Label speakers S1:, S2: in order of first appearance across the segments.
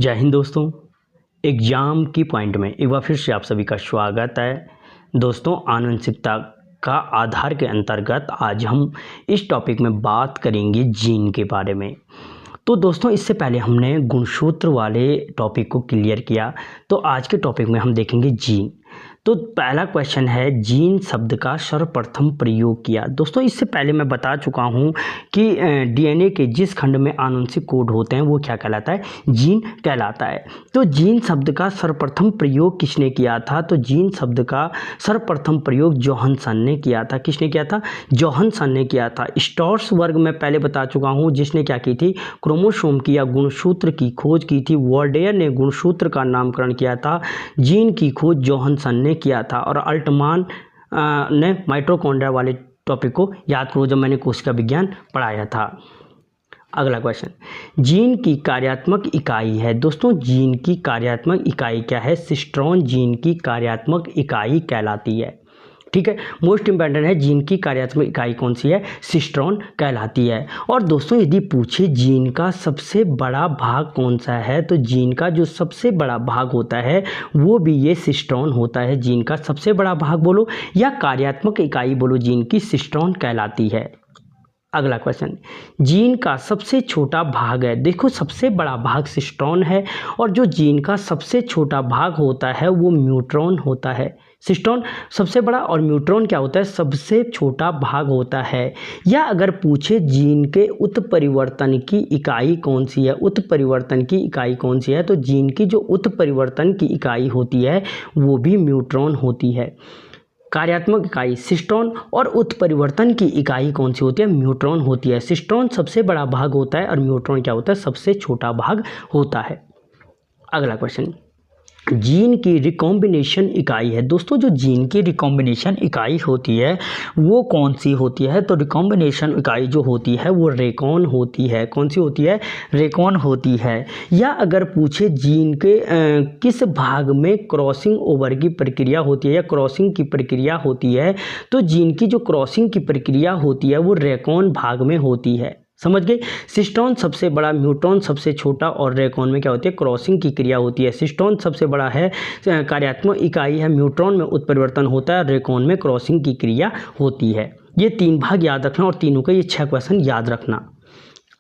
S1: जय हिंद दोस्तों। एग्ज़ाम की पॉइंट में एक बार फिर से आप सभी का स्वागत है। दोस्तों, आनुवंशिकता का आधार के अंतर्गत आज हम इस टॉपिक में बात करेंगे जीन के बारे में। तो दोस्तों, इससे पहले हमने गुणसूत्र वाले टॉपिक को क्लियर किया, तो आज के टॉपिक में हम देखेंगे जीन। तो पहला क्वेश्चन है, जीन शब्द का सर्वप्रथम प्रयोग किया। दोस्तों, इससे पहले मैं बता चुका हूं कि डीएनए के जिस खंड में आनुवंशिक कोड होते हैं वो क्या कहलाता है, जीन कहलाता है। तो जीन शब्द का सर्वप्रथम प्रयोग किसने किया था? तो जीन शब्द का सर्वप्रथम प्रयोग जोहानसन ने किया था। किसने किया था? जोहानसन ने किया था। स्टोर्स वर्ग में पहले बता चुका हूँ, जिसने क्या की थी, क्रोमोसोम की या गुणसूत्र की खोज की थी। वर्डेयर ने गुणसूत्र का नामकरण किया था। जीन की खोज जोहानसन ने किया था। और अल्टमान ने माइटोकॉन्ड्रिया वाले टॉपिक को याद करो, जब मैंने कोशिका विज्ञान पढ़ाया था। अगला क्वेश्चन, जीन की कार्यात्मक इकाई है। दोस्तों, जीन की कार्यात्मक इकाई क्या है? सिस्ट्रॉन जीन की कार्यात्मक इकाई कहलाती है। ठीक है, मोस्ट इंपॉर्टेंट है, जीन की कार्यात्मक इकाई कौन सी है? सिस्ट्रॉन कहलाती है। और दोस्तों, यदि पूछे जीन का सबसे बड़ा भाग कौन सा है, तो जीन का जो सबसे बड़ा भाग होता है वो भी ये सिस्ट्रॉन होता है। जीन का सबसे बड़ा भाग बोलो या कार्यात्मक इकाई बोलो, जीन की सिस्ट्रॉन कहलाती है। अगला क्वेश्चन, जीन का सबसे छोटा भाग है। देखो, सबसे बड़ा भाग सिस्ट्रॉन है और जो जीन का सबसे छोटा भाग होता है वो न्यूट्रॉन होता है। सिस्ट्रॉन सबसे बड़ा और न्यूट्रॉन क्या होता है? सबसे छोटा भाग होता है। या अगर पूछे जीन के उत्परिवर्तन की इकाई कौन सी है, उत्परिवर्तन की इकाई कौन सी है, तो जीन की जो उत्परिवर्तन की इकाई होती है वो भी न्यूट्रॉन होती है। कार्यात्मक इकाई सिस्ट्रॉन और उत्परिवर्तन की इकाई कौन सी होती है? न्यूट्रॉन होती है। सिस्ट्रॉन सबसे बड़ा भाग होता है और न्यूट्रॉन क्या होता है? सबसे छोटा भाग होता है। अगला क्वेश्चन, जीन की रिकॉम्बिनेशन इकाई है। दोस्तों, जो जीन की रिकॉम्बिनेशन इकाई होती है वो कौन सी होती है? तो रिकॉम्बिनेशन इकाई जो होती है वो रेकॉन होती है। कौन सी होती है? रेकॉन होती है। या अगर पूछे जीन के किस भाग में क्रॉसिंग ओवर की प्रक्रिया होती है या क्रॉसिंग की प्रक्रिया होती है, तो जीन की जो क्रॉसिंग की प्रक्रिया होती है वो रेकॉन भाग में होती है। समझ गए? सिस्ट्रॉन सबसे बड़ा, न्यूट्रॉन सबसे छोटा और रेकॉन में क्या होती है? क्रॉसिंग की क्रिया होती है। सिस्ट्रॉन सबसे बड़ा है, कार्यात्मक इकाई है, न्यूट्रॉन में उत्परिवर्तन होता है, रेकॉन में क्रॉसिंग की क्रिया होती है। ये तीन भाग याद रखना और तीनों के ये 6 क्वेश्चन याद रखना।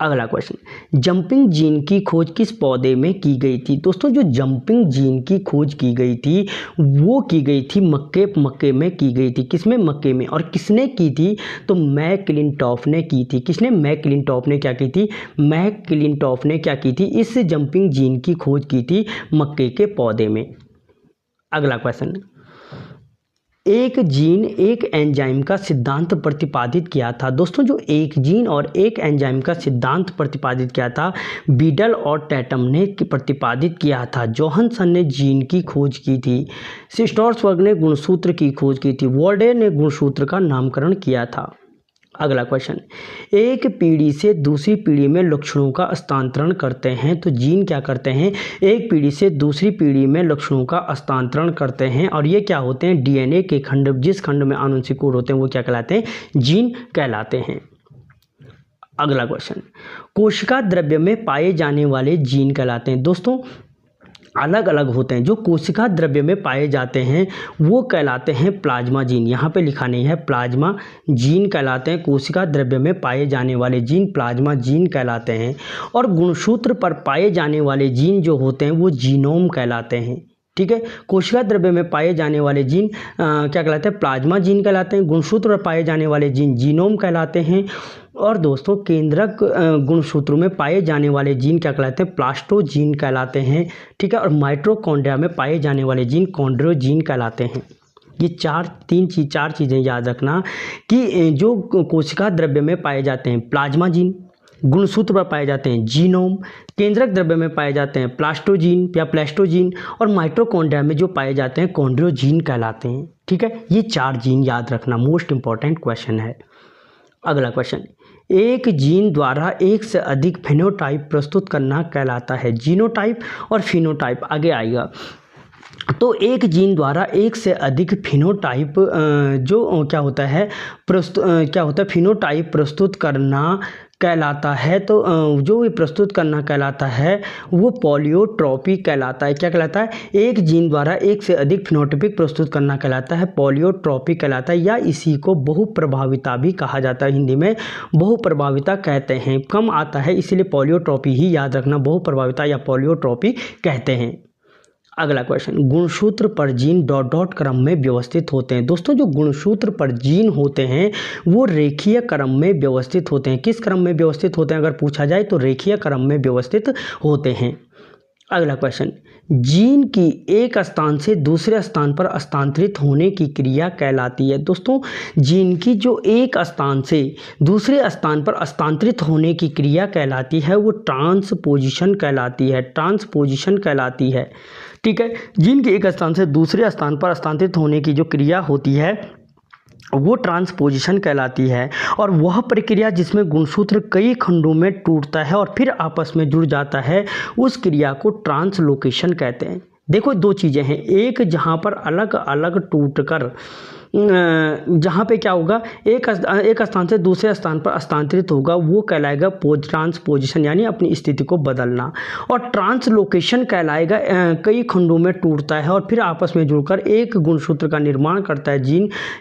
S1: अगला क्वेश्चन, जंपिंग जीन की खोज किस पौधे में की गई थी? दोस्तों, जो जंपिंग जीन की खोज की गई थी वो की गई थी मक्के में की गई थी। किसमें? मक्के में। और किसने की थी? तो मैकक्लिंटॉफ ने की थी। किसने? मैकक्लिंटॉफ ने क्या की थी? मैकक्लिंटॉफ ने क्या की थी? इस जंपिंग जीन की खोज की थी मक्के के पौधे में। अगला क्वेश्चन, एक जीन एक एंजाइम का सिद्धांत प्रतिपादित किया था। दोस्तों, जो एक जीन और एक एंजाइम का सिद्धांत प्रतिपादित किया था, बीडल और टैटम ने प्रतिपादित किया था। जोहानसन ने जीन की खोज की थी। स्टोर्सबर्ग ने गुणसूत्र की खोज की थी। वर्डेयर ने गुणसूत्र का नामकरण किया था। अगला क्वेश्चन, एक पीढ़ी से दूसरी पीढ़ी में लक्षणों का हस्तांतरण करते हैं, तो जीन क्या करते हैं? एक पीढ़ी से दूसरी पीढ़ी में लक्षणों का हस्तांतरण करते हैं। और ये क्या होते हैं? डीएनए के खंड, जिस खंड में आनुवंशिक कोड होते हैं वो क्या कहलाते हैं? जीन कहलाते हैं। अगला क्वेश्चन, कोशिका द्रव्य में पाए जाने वाले जीन कहलाते हैं। दोस्तों, अलग अलग होते हैं। जो कोशिका द्रव्य में पाए जाते हैं वो कहलाते हैं प्लाज्मा जीन। यहाँ पे लिखा नहीं है, प्लाज्मा जीन कहलाते हैं। कोशिका द्रव्य में पाए जाने वाले जीन प्लाज्मा जीन कहलाते हैं। और गुणसूत्र पर पाए जाने वाले जीन जो होते हैं वो जीनोम कहलाते हैं। ठीक है, कोशिका द्रव्य में पाए जाने वाले जीन क्या कहलाते हैं? प्लाज्मा जीन कहलाते हैं। गुणसूत्र पर पाए जाने वाले जीन जीनोम कहलाते हैं। और दोस्तों, केंद्रक गुणसूत्रों में पाए जाने वाले जीन क्या कहलाते हैं? प्लास्टोजीन कहलाते हैं। ठीक है, और माइटोकॉन्ड्रिया में पाए जाने वाले जीन कॉन्ड्रोजीन कहलाते हैं। ये चार चीज़ें याद रखना कि जो कोशिका द्रव्य में पाए जाते हैं प्लाज्मा जीन, गुणसूत्र पर पाए जाते हैं जीनोम, केंद्रक द्रव्य में पाए जाते हैं प्लास्टोजीन या प्लास्टोजीन, और माइटोकॉन्ड्रिया में जो पाए जाते हैं कॉन्ड्रोजीन कहलाते हैं। ठीक है, ये 4 जीन याद रखना, मोस्ट इंपॉर्टेंट क्वेश्चन है। अगला क्वेश्चन, एक जीन द्वारा एक से अधिक फेनोटाइप प्रस्तुत करना कहलाता है। जीनोटाइप और फिनोटाइप आगे आएगा। तो एक जीन द्वारा एक से अधिक फिनोटाइप जो क्या होता है फिनोटाइप प्रस्तुत करना कहलाता है, तो जो ये प्रस्तुत करना कहलाता है वो पॉलियोट्रॉपी कहलाता है। क्या कहलाता है? एक जीन द्वारा एक से अधिक फिनोटाइपिक प्रस्तुत करना कहलाता है पॉलियोट्रॉपी कहलाता है, या इसी को बहुप्रभाविता भी कहा जाता है। हिंदी में बहुप्रभाविता कहते हैं। कम आता है इसीलिए पॉलियोट्रॉपी ही याद रखना, बहुप्रभाविता या पॉलियोट्रॉपी कहते हैं। अगला क्वेश्चन, गुणसूत्र पर जीन डॉट डॉट क्रम में व्यवस्थित होते हैं। दोस्तों जो गुणसूत्र पर जीन होते हैं वो रेखीय क्रम में व्यवस्थित होते हैं। किस क्रम में व्यवस्थित होते हैं अगर पूछा जाए तो रेखीय क्रम में व्यवस्थित होते हैं। अगला क्वेश्चन, जीन की एक स्थान से दूसरे स्थान पर स्थानांतरित होने की क्रिया कहलाती है। दोस्तों जीन की जो एक स्थान से दूसरे स्थान पर स्थानांतरित होने की क्रिया कहलाती है वो ट्रांसपोजिशन कहलाती है। ट्रांसपोजिशन कहलाती है, ठीक है। जीन के एक स्थान से दूसरे स्थान पर स्थानांतरित होने की जो क्रिया होती है वो ट्रांसपोजिशन कहलाती है, और वह प्रक्रिया जिसमें गुणसूत्र कई खंडों में टूटता है और फिर आपस में जुड़ जाता है उस क्रिया को ट्रांसलोकेशन कहते हैं। देखो दो चीज़ें हैं, एक जहाँ पर अलग अलग टूटकर जहाँ पे क्या होगा एक स्थान से दूसरे स्थान पर स्थानांतरित होगा वो कहलाएगा ट्रांसपोजिशन, यानी अपनी स्थिति को बदलना। और ट्रांसलोकेशन कहलाएगा कई खंडों में टूटता है और फिर आपस में जुड़कर एक गुणसूत्र का निर्माण करता है,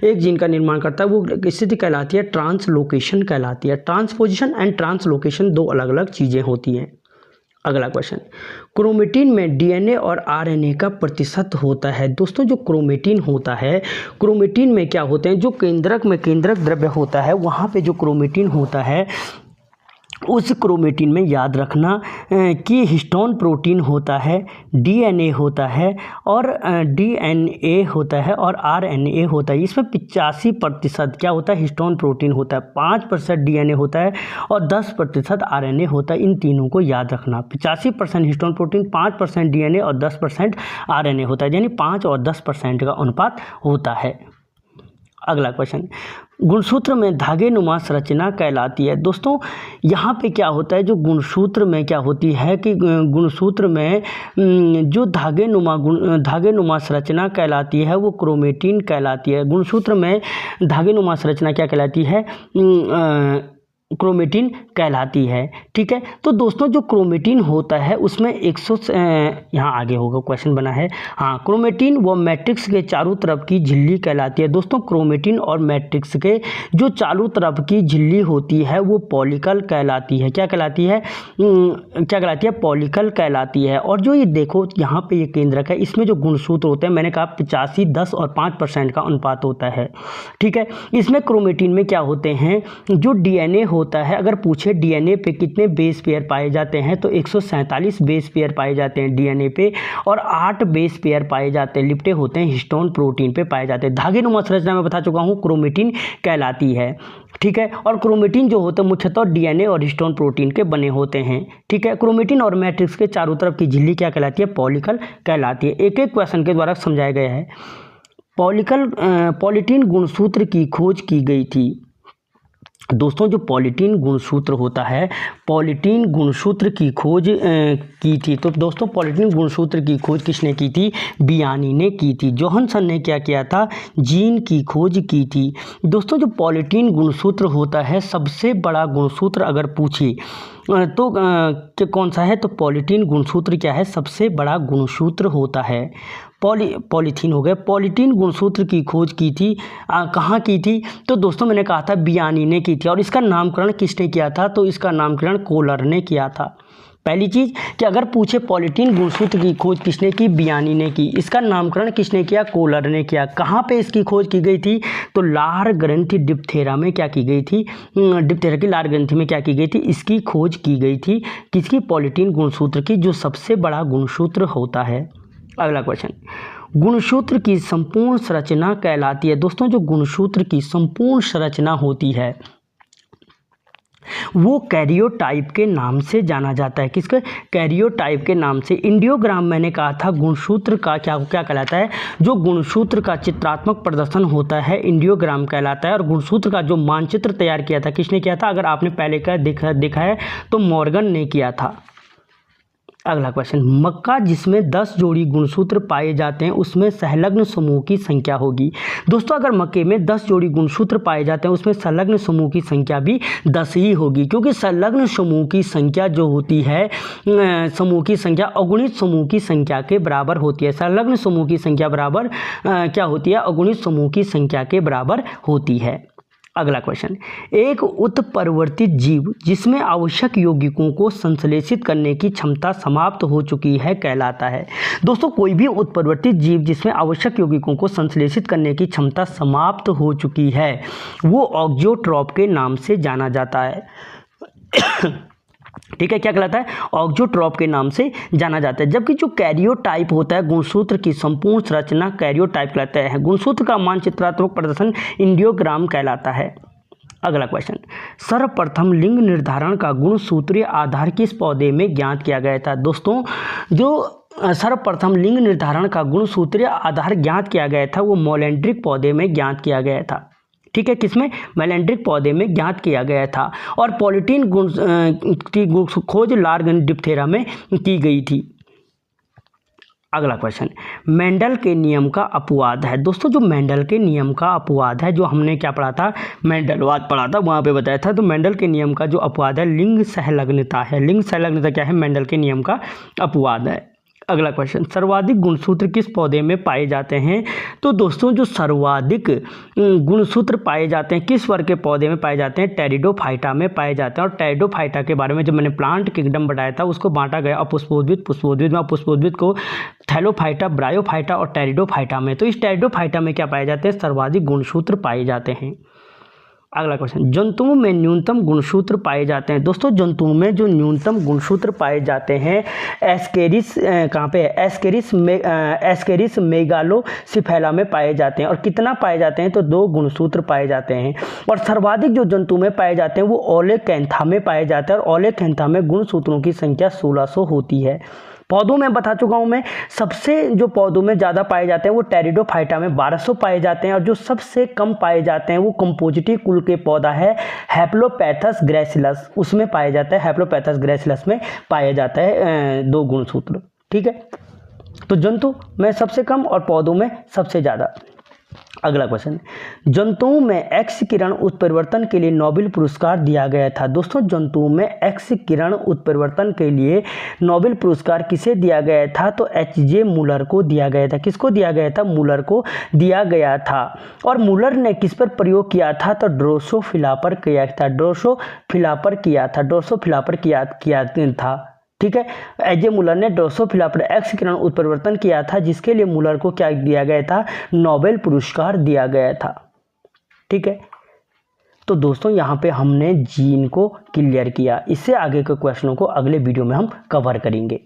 S1: एक जीन का निर्माण करता है, वो स्थिति कहलाती है ट्रांसलोकेशन कहलाती है। ट्रांसपोजिशन एंड ट्रांसलोकेशन दो अलग अलग चीज़ें होती हैं। अगला क्वेश्चन, क्रोमेटिन में डीएनए और आरएनए का प्रतिशत होता है। दोस्तों जो क्रोमेटिन होता है, क्रोमेटिन में क्या होते हैं, जो केंद्रक में केंद्रक द्रव्य होता है वहाँ पे जो क्रोमेटिन होता है उस क्रोमेटिन में याद रखना कि हिस्टोन प्रोटीन होता है, डीएनए होता है और डीएनए होता है और आरएनए होता है। इसमें 85% क्या होता है, हिस्टोन प्रोटीन होता है, 5% डीएनए होता है और 10% आरएनए होता है। इन तीनों को याद रखना, 85% हिस्टोन प्रोटीन, 5% डीएनए और 10% आरएनए होता है, यानी 5 और 10% का अनुपात होता है। अगला क्वेश्चन, गुणसूत्र में धागे नुमा संरचना कहलाती है। दोस्तों यहाँ पे क्या होता है, जो गुणसूत्र में क्या होती है कि गुणसूत्र में जो धागे नुमा संरचना कहलाती है वो क्रोमेटिन कहलाती है। गुणसूत्र में धागे नुमा संरचना क्या कहलाती है, क्रोमेटिन कहलाती है, ठीक है। तो दोस्तों जो क्रोमेटिन होता है उसमें यहाँ आगे होगा क्वेश्चन बना है, हाँ, क्रोमेटिन वो मैट्रिक्स के चारों तरफ की झिल्ली कहलाती है। दोस्तों क्रोमेटिन और मैट्रिक्स के जो चारों तरफ की झिल्ली होती है वो पॉलिकल कहलाती है। क्या कहलाती है, पॉलिकल कहलाती है। और जो ये देखो यहाँ पे ये केंद्रक है, इसमें जो गुणसूत्र होते हैं मैंने कहा 85, 10 और 5% का अनुपात होता है, ठीक है। इसमें क्रोमेटिन में क्या होते हैं, जो डीएनए होता है, अगर पूछे डीएनए पे कितने बेस पेयर पाए जाते हैं तो 147 बेस पेयर पाए जाते हैं डीएनए पे, और 8 बेस पेयर पाए जाते हैं, लिपटे होते हैं हिस्टोन प्रोटीन पे पाए जाते हैं। धागे नुमा संरचना में बता चुका हूँ क्रोमेटिन कहलाती है, ठीक है। और क्रोमेटिन जो होता है मुख्यतः डीएनए और हिस्टोन प्रोटीन के बने होते हैं, ठीक है। क्रोमेटिन और मैट्रिक्स के चारों तरफ की झिल्ली क्या कहलाती है, पॉलिकल कहलाती है। एक एक क्वेश्चन के द्वारा समझाया गया है। पॉलीटीन गुणसूत्र की खोज की गई थी। दोस्तों जो पॉलीटीन गुणसूत्र होता है, पॉलीटीन गुणसूत्र की खोज की थी। तो दोस्तों पॉलीटीन गुणसूत्र की खोज किसने की थी, बियानी ने की थी। जोहानसन ने क्या किया था, जीन की खोज की थी। दोस्तों जो पॉलीटीन गुणसूत्र होता है, सबसे बड़ा गुणसूत्र अगर पूछे तो कौन सा है, तो पॉलीटीन गुणसूत्र क्या है, सबसे बड़ा गुणसूत्र होता है। पॉलीथीन हो गया। पॉलीटीन गुणसूत्र की खोज की थी, कहाँ की थी, तो दोस्तों मैंने कहा था बियानी ने की थी। और इसका नामकरण किसने किया था, तो इसका नामकरण कोलर ने किया था। पहली चीज़ कि अगर पूछे पॉलीटीन गुणसूत्र की खोज किसने की, बियानी ने की। इसका नामकरण किसने किया, कोलर ने किया। कहाँ पे इसकी खोज की गई थी, तो लार ग्रंथि डिप्थेरा में क्या की गई थी, डिप्थेरा की लार ग्रंथि में क्या की गई थी, इसकी खोज की गई थी। किसकी, पॉलीटीन गुणसूत्र की, जो सबसे बड़ा गुणसूत्र होता है। अगला क्वेश्चन, गुणसूत्र की संपूर्ण संरचना कहलाती है। दोस्तों जो गुणसूत्र की संपूर्ण संरचना होती है वो कैरियोटाइप के नाम से जाना जाता है। किसके, कैरियोटाइप के नाम से। इंडियोग्राम मैंने कहा था गुणसूत्र का क्या कहलाता है, जो गुणसूत्र का चित्रात्मक प्रदर्शन होता है इंडियोग्राम कहलाता है। और गुणसूत्र का जो मानचित्र तैयार किया था किसने किया था, अगर आपने पहले का देखा है तो मॉर्गन ने किया था। अगला क्वेश्चन, मक्का जिसमें 10 जोड़ी गुणसूत्र पाए जाते हैं उसमें संलग्न समूह की संख्या होगी। दोस्तों अगर मक्के में 10 जोड़ी गुणसूत्र पाए जाते हैं उसमें संलग्न समूह की संख्या भी 10 ही होगी, क्योंकि संलग्न समूह की संख्या जो होती है समूह की संख्या अगुणित समूह की संख्या के बराबर होती है। संलग्न समूह की संख्या बराबर क्या होती है? अगुणित समूह की संख्या के बराबर होती है। अगला क्वेश्चन, एक उत्परिवर्तित जीव जिसमें आवश्यक यौगिकों को संश्लेषित करने की क्षमता समाप्त हो चुकी है कहलाता है। दोस्तों कोई भी उत्परिवर्तित जीव जिसमें आवश्यक यौगिकों को संश्लेषित करने की क्षमता समाप्त हो चुकी है वो ऑक्जियोट्रॉप के नाम से जाना जाता है। ठीक है, क्या कहलाता है? ऑक्जियोट्रॉप के नाम से जाना जाता है। जबकि जो कैरियोटाइप होता है, गुणसूत्र की संपूर्ण संरचना कैरियोटाइप कहलाता है। गुणसूत्र का मानचित्रात्मक प्रदर्शन इंडियोग्राम कहलाता है। अगला क्वेश्चन, सर्वप्रथम लिंग निर्धारण का गुणसूत्रीय आधार किस पौधे में ज्ञात किया गया था? दोस्तों जो सर्वप्रथम लिंग निर्धारण का गुणसूत्रीय आधार ज्ञात किया गया था वो मोलैंड्रिक पौधे में ज्ञात किया गया था। ठीक है, किसमें? मेलेंड्रिक पौधे में ज्ञात किया गया था। और पॉलिटीन गुण की खोज लार्गन डिप्थेरा में की गई थी। अगला क्वेश्चन, मेंडल के नियम का अपवाद है। दोस्तों जो मेंडल के नियम का अपवाद है, जो हमने क्या पढ़ा था? मेंडलवाद पढ़ा था, वहाँ पे बताया था। तो मेंडल के नियम का जो अपवाद है लिंग सहलग्नता है। लिंग सहलग्नता क्या है? मेंडल के नियम का अपवाद है। अगला क्वेश्चन, सर्वाधिक गुणसूत्र किस पौधे में पाए जाते हैं? तो दोस्तों जो सर्वाधिक गुणसूत्र पाए जाते हैं किस वर्ग के पौधे में पाए जाते हैं? टेरिडोफाइटा में पाए जाते हैं। और टेरिडोफाइटा के बारे में जब मैंने प्लांट किंगडम बताया था उसको बांटा गया अपुष्पोद्भिद, पुष्पोद्भिद में। पुष्पोद्भिद को थैलोफाइटा, ब्रायोफाइटा और टेरिडोफाइटा में। तो इस टेरिडोफाइटा में क्या पाए जाते हैं? सर्वाधिक गुणसूत्र पाए जाते हैं। अगला क्वेश्चन, जंतुओं में न्यूनतम गुणसूत्र पाए जाते हैं। दोस्तों जंतुओं में जो न्यूनतम गुणसूत्र पाए जाते हैं एस्केरिस कहाँ पे है? एस्केरिस मेगालोसिफेला में पाए जाते हैं। और कितना पाए जाते हैं? तो 2 गुणसूत्र पाए जाते हैं। और सर्वाधिक जो जंतु में पाए जाते हैं वो ओलेकैंथा में पाए जाते हैं। और ओलेकैंथा में गुणसूत्रों की संख्या 1600 होती है। पौधों में बता चुका हूं मैं, सबसे जो पौधों में ज़्यादा पाए जाते हैं वो टेरिडोफाइटा में 1200 पाए जाते हैं। और जो सबसे कम पाए जाते हैं वो कंपोजिटी कुल के पौधा है हैप्लोपैथस ग्रैसिलस, उसमें पाए जाता है। हैप्लोपैथस ग्रैसिलस में पाया जाता है 2 गुणसूत्र। ठीक है, तो जंतु में सबसे कम और पौधों में सबसे ज़्यादा। अगला क्वेश्चन, जंतुओं में एक्स किरण उत्परिवर्तन के लिए नोबेल पुरस्कार दिया गया था। दोस्तों जंतुओं में एक्स किरण उत्परिवर्तन के लिए नोबेल पुरस्कार किसे दिया गया था? तो एच.जे. मूलर को दिया गया था। किसको दिया गया था? मूलर को दिया गया था। और मूलर ने किस पर प्रयोग किया था? तो ड्रोसोफिला पर किया था। ड्रोसोफिला पर किया था। ड्रोसोफिला पर किया था। ठीक है, एच.जे. मूलर ने ड्रोसोफिला पर एक्स किरण उत्परिवर्तन किया था, जिसके लिए मूलर को क्या दिया गया था? नोबेल पुरस्कार दिया गया था। ठीक है, तो दोस्तों यहाँ पे हमने जीन को क्लियर किया। इससे आगे के क्वेश्चनों को अगले वीडियो में हम कवर करेंगे।